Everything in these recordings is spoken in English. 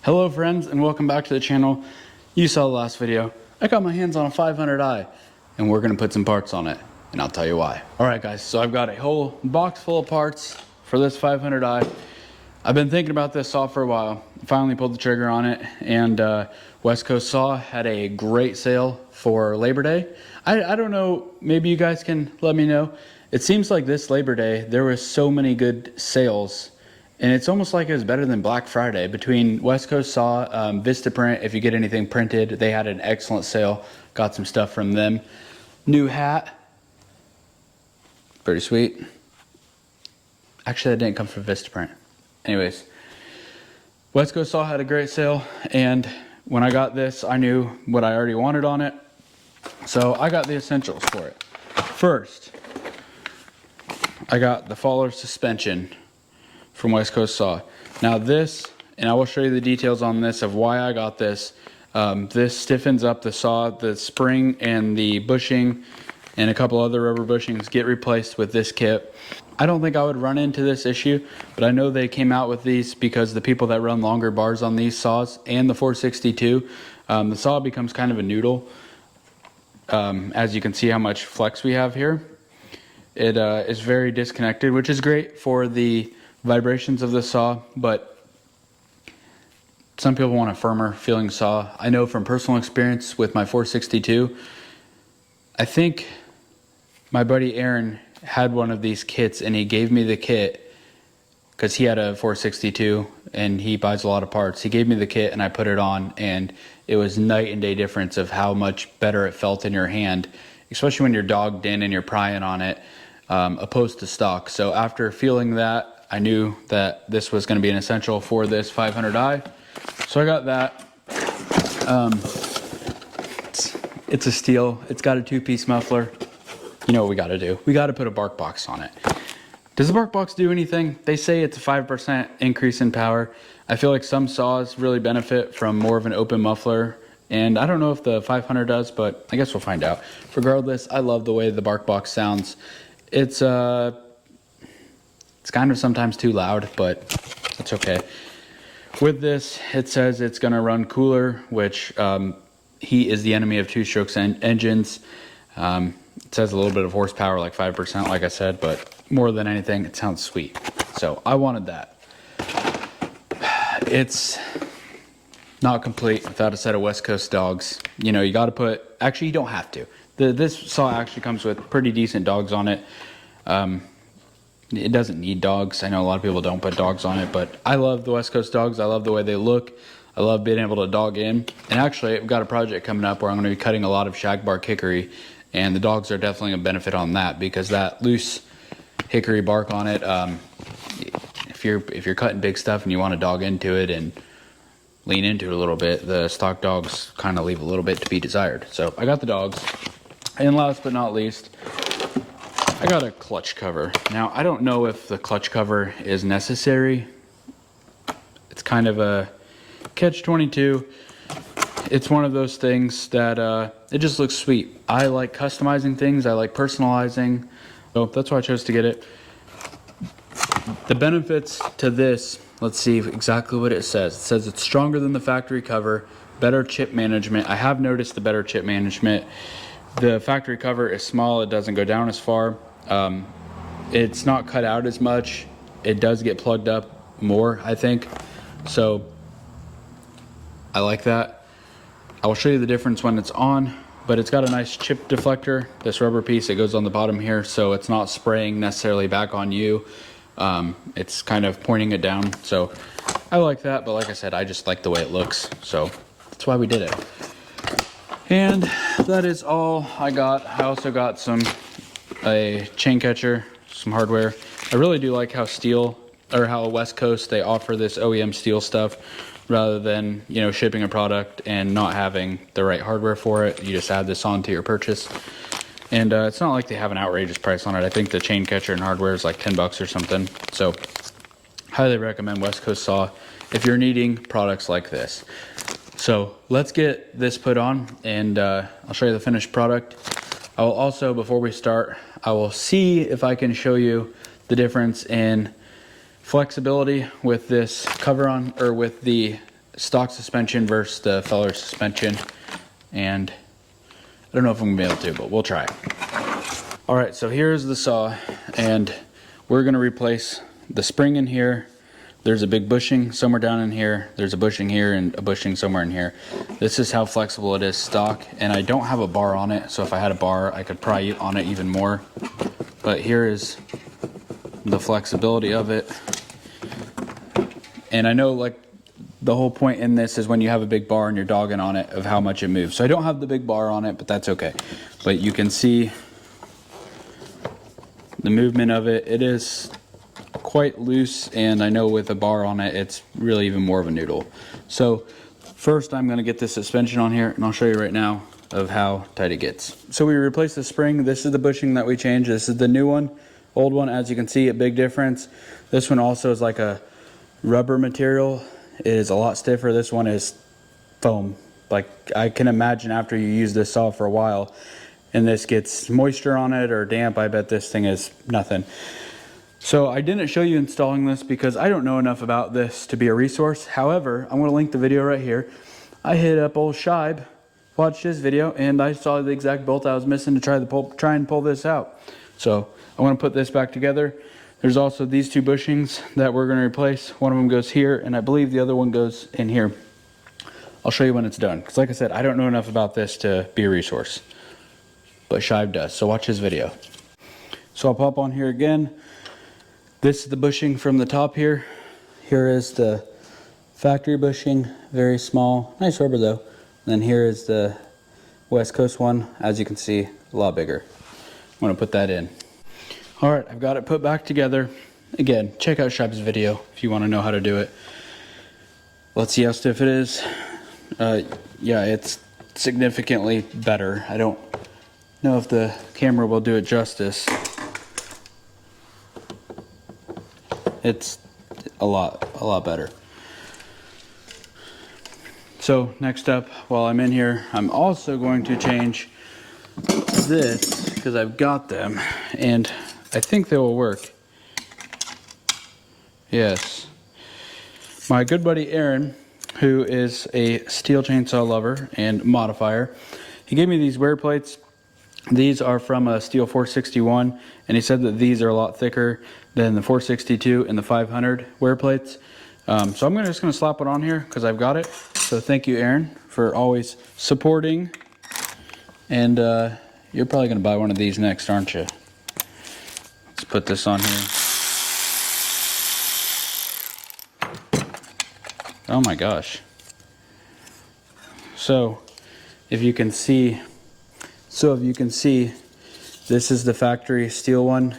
Hello friends, and welcome back to the channel. You saw the last video. I got my hands on a 500i and we're gonna put some parts on it, and I'll tell you why. Alright guys, so I've got a whole box full of parts for this 500i. I've been thinking about this saw for a while. Finally pulled the trigger on it, and West Coast Saw had a great sale for Labor Day. I don't know, maybe you guys can let me know. It seems like this Labor Day there was so many good sales, and it's almost like it was better than Black Friday. Between West Coast Saw, Vistaprint, if you get anything printed, they had an excellent sale. Got some stuff from them. New hat, pretty sweet. Actually, that didn't come from Vistaprint. Anyways, West Coast Saw had a great sale, and when I got this, I knew what I already wanted on it. So I got the essentials for it. First, I got the Faller suspension from West Coast Saw. Now this, and I will show you the details on this of why I got this. This stiffens up the saw. The spring and the bushing and a couple other rubber bushings get replaced with this kit. I don't think I would run into this issue, but I know they came out with these because the people that run longer bars on these saws and the 462, the saw becomes kind of a noodle. As you can see how much flex we have here. It is very disconnected, which is great for the vibrations of the saw, but some people want a firmer feeling saw. I know from personal experience with my 462, I think my buddy Aaron had one of these kits, and he gave me the kit because he had a 462 and he buys a lot of parts. He gave me the kit and I put it on, and it was night and day difference of how much better it felt in your hand, especially when you're dogged in and you're prying on it, opposed to stock. So after feeling that, I knew that this was going to be an essential for this 500i. So I got that. It's a STIHL. It's got a two-piece muffler. You know what we got to do. We got to put a bark box on it. Does the bark box do anything? They say it's a 5% increase in power. I feel like some saws really benefit from more of an open muffler, and I don't know if the 500 does, but I guess we'll find out. Regardless, I love the way the bark box sounds. It's kind of sometimes too loud, but it's okay. With this, it says it's going to run cooler, which heat is the enemy of two-stroke engines. It says a little bit of horsepower, like 5%, like I said, but more than anything, it sounds sweet. So I wanted that. It's not complete without a set of West Coast dogs. You know, you got to put, actually you don't have to. This saw actually comes with pretty decent dogs on it. It doesn't need dogs. I know a lot of people don't put dogs on it, but I love the West Coast dogs. I love the way they look. I love being able to dog in. And actually, I've got a project coming up where I'm going to be cutting a lot of shag bark hickory, and the dogs are definitely a benefit on that, because that loose hickory bark on it, if you're cutting big stuff and you want to dog into it and lean into it a little bit, the stock dogs kind of leave a little bit to be desired. So I got the dogs. And last but not least, I got a clutch cover. Now, I don't know if the clutch cover is necessary. It's kind of a catch-22. It's one of those things that it just looks sweet. I like customizing things. I like personalizing. So that's why I chose to get it. The benefits to this, let's see exactly what it says. It says it's stronger than the factory cover, better chip management. I have noticed the better chip management. The factory cover is small. It doesn't go down as far. It's not cut out as much. It does get plugged up more, I think. So I like that. I will show you the difference when it's on, but it's got a nice chip deflector. This rubber piece, it goes on the bottom here, so it's not spraying necessarily back on you. It's kind of pointing it down. So I like that, but like I said, I just like the way it looks. So that's why we did it. And that is all I got. I also got a chain catcher, some hardware. I really do like how how West Coast, they offer this OEM STIHL stuff rather than, you know, shipping a product and not having the right hardware for it. You just add this on to your purchase. And it's not like they have an outrageous price on it. I think the chain catcher and hardware is like 10 bucks or something. So highly recommend West Coast Saw if you're needing products like this. So let's get this put on, and I'll show you the finished product. I will also, before we start, I will see if I can show you the difference in flexibility with this cover on, or with the stock suspension versus the Feller suspension, and I don't know if I'm gonna be able to, but we'll try. All right, so here's the saw, and we're gonna replace the spring in here. There's a big bushing somewhere down in here. There's a bushing here and a bushing somewhere in here. This is how flexible it is stock, and I don't have a bar on it, so if I had a bar, I could pry on it even more. But here is the flexibility of it. And I know, like, the whole point in this is when you have a big bar and you're dogging on it of how much it moves. So I don't have the big bar on it, but that's okay. But you can see the movement of it. It is quite loose, and I know with a bar on it, it's really even more of a noodle. So first I'm gonna get this suspension on here, and I'll show you right now of how tight it gets. So we replaced the spring. This is the bushing that we changed. This is the new one. Old one, as you can see, a big difference. This one also is like a rubber material. It is a lot stiffer. This one is foam. Like, I can imagine after you use this saw for a while and this gets moisture on it or damp, I bet this thing is nothing. So I didn't show you installing this because I don't know enough about this to be a resource. However, I'm going to link the video right here. I hit up old Shibe, watched his video, and I saw the exact bolt I was missing to try and pull this out. So I want to put this back together. There's also these two bushings that we're going to replace. One of them goes here, and I believe the other one goes in here. I'll show you when it's done, because like I said, I don't know enough about this to be a resource, but Shibe does, so watch his video. So I'll pop on here again. This is the bushing from the top here. Here is the factory bushing, very small, nice rubber though. And then here is the West Coast one, as you can see, a lot bigger. I'm gonna put that in. All right, I've got it put back together. Again, check out Shibe's video if you wanna know how to do it. Let's see how stiff it is. Yeah, it's significantly better. I don't know if the camera will do it justice. It's a lot better. So next up, while I'm in here, I'm also going to change this because I've got them and I think they will work. Yes. My good buddy Aaron, who is a STIHL chainsaw lover and modifier, he gave me these wear plates. These are from a STIHL 461, and he said that these are a lot thicker than the 462 and the 500 wear plates. So I'm just going to slap it on here because I've got it. So thank you, Aaron, for always supporting. And you're probably going to buy one of these next, aren't you? Let's put this on here. Oh my gosh. So if you can see, this is the factory STIHL one.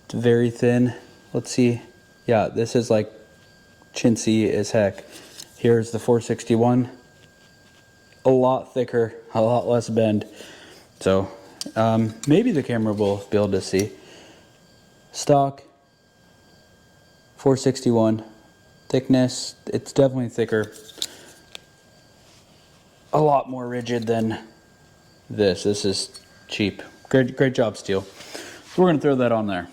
It's very thin. Let's see. Yeah, this is like chintzy as heck. Here's the 461. A lot thicker, a lot less bend. So maybe the camera will be able to see. Stock 461. Thickness, it's definitely thicker. A lot more rigid than this. This is cheap. Great job, STIHL. So we're gonna throw that on there.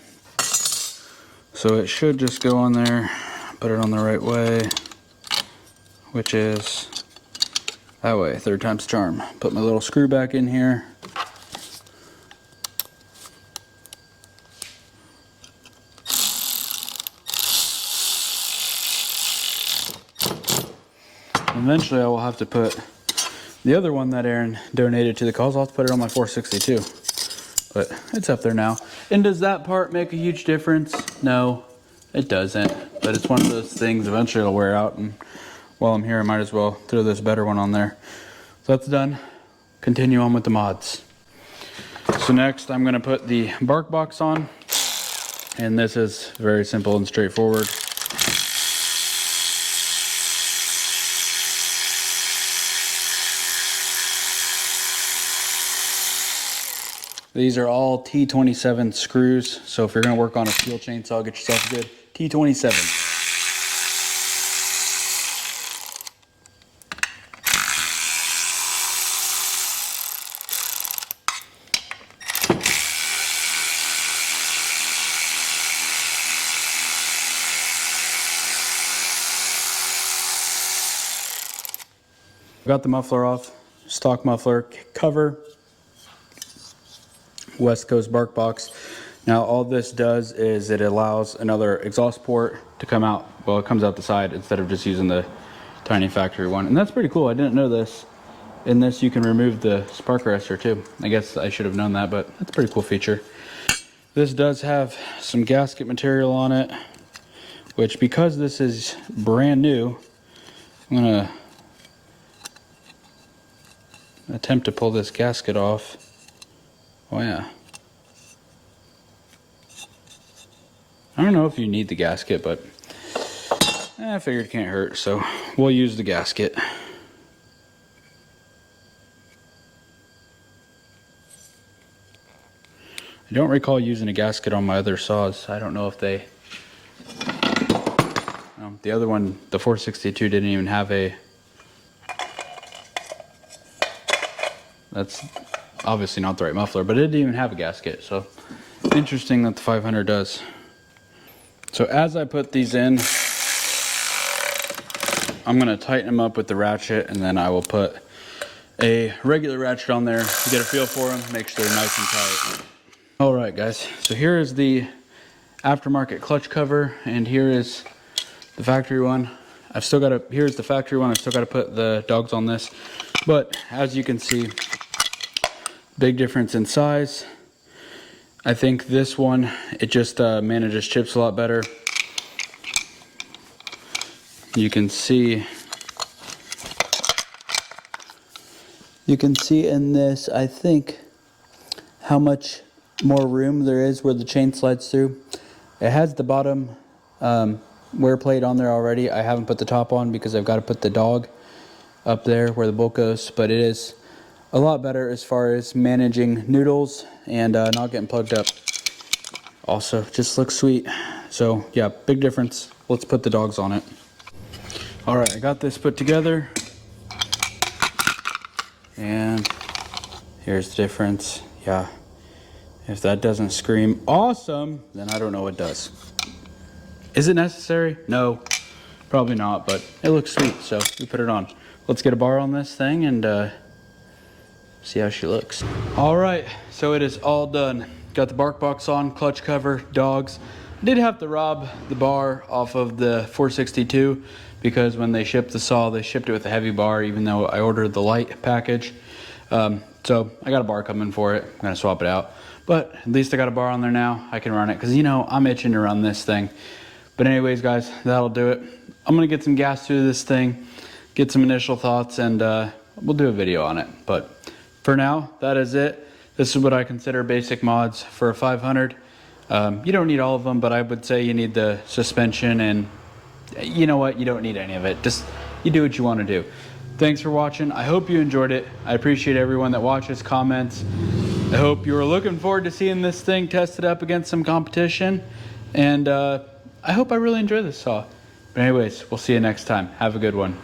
So it should just go on there, put it on the right way, which is that way, third time's charm. Put my little screw back in here. Eventually I will have to put the other one that Aaron donated to the cause. I'll have to put it on my 462, but it's up there now. And does that part make a huge difference? No, it doesn't, but it's one of those things, eventually it'll wear out, and while I'm here I might as well throw this better one on there. So that's done. Continue on with the mods. So next I'm going to put the bark box on, and this is very simple and straightforward. These are all T27 screws, so if you're going to work on a STIHL chainsaw, get yourself a good T27. Got the muffler off, stock muffler cover, West Coast bark box. Now all this does is it allows another exhaust port to come out. Well, it comes out the side instead of just using the tiny factory one. And that's pretty cool. I didn't know this. In this you can remove the spark arrestor too. I guess I should have known that, but that's a pretty cool feature. This does have some gasket material on it, which because this is brand new, I'm gonna attempt to pull this gasket off. Oh yeah. I don't know if you need the gasket, but I figured it can't hurt, so we'll use the gasket. I don't recall using a gasket on my other saws. I don't know if they... the other one, the 462, didn't even have a... That's obviously not the right muffler, but it didn't even have a gasket, so interesting that the 500 does. So as I put these in, I'm going to tighten them up with the ratchet, and then I will put a regular ratchet on there to get a feel for them, make sure they're nice and tight. Alright guys, so here is the aftermarket clutch cover, and here is the factory one. Here's the factory one, I've still got to put the dogs on this. But as you can see, big difference in size. I think this one, it just manages chips a lot better. You can see in this, I think, how much more room there is where the chain slides through. It has the bottom wear plate on there already. I haven't put the top on because I've got to put the dog up there where the bolt goes, but it is a lot better as far as managing noodles and not getting plugged up. Also, just looks sweet. So yeah, big difference. Let's put the dogs on it. All right, I got this put together, and here's the difference. Yeah, if that doesn't scream awesome, then I don't know what does. Is it necessary? No, probably not, but it looks sweet, so we put it on. Let's get a bar on this thing and see how she looks. All right, so it is all done. Got the bark box on, clutch cover, dogs. I did have to rob the bar off of the 462 because when they shipped the saw, they shipped it with a heavy bar, even though I ordered the light package. So I got a bar coming for it. I'm gonna swap it out. But at least I got a bar on there now. I can run it because, you know, I'm itching to run this thing. But anyways, guys, that'll do it. I'm gonna get some gas through this thing, get some initial thoughts, and we'll do a video on it. But for now, that is it. This is what I consider basic mods for a 500. You don't need all of them, but I would say you need the suspension, and you know what? You don't need any of it. Just, you do what you want to do. Thanks for watching. I hope you enjoyed it. I appreciate everyone that watches, comments. I hope you were looking forward to seeing this thing tested up against some competition. And I hope I really enjoy this saw. But anyways, we'll see you next time. Have a good one.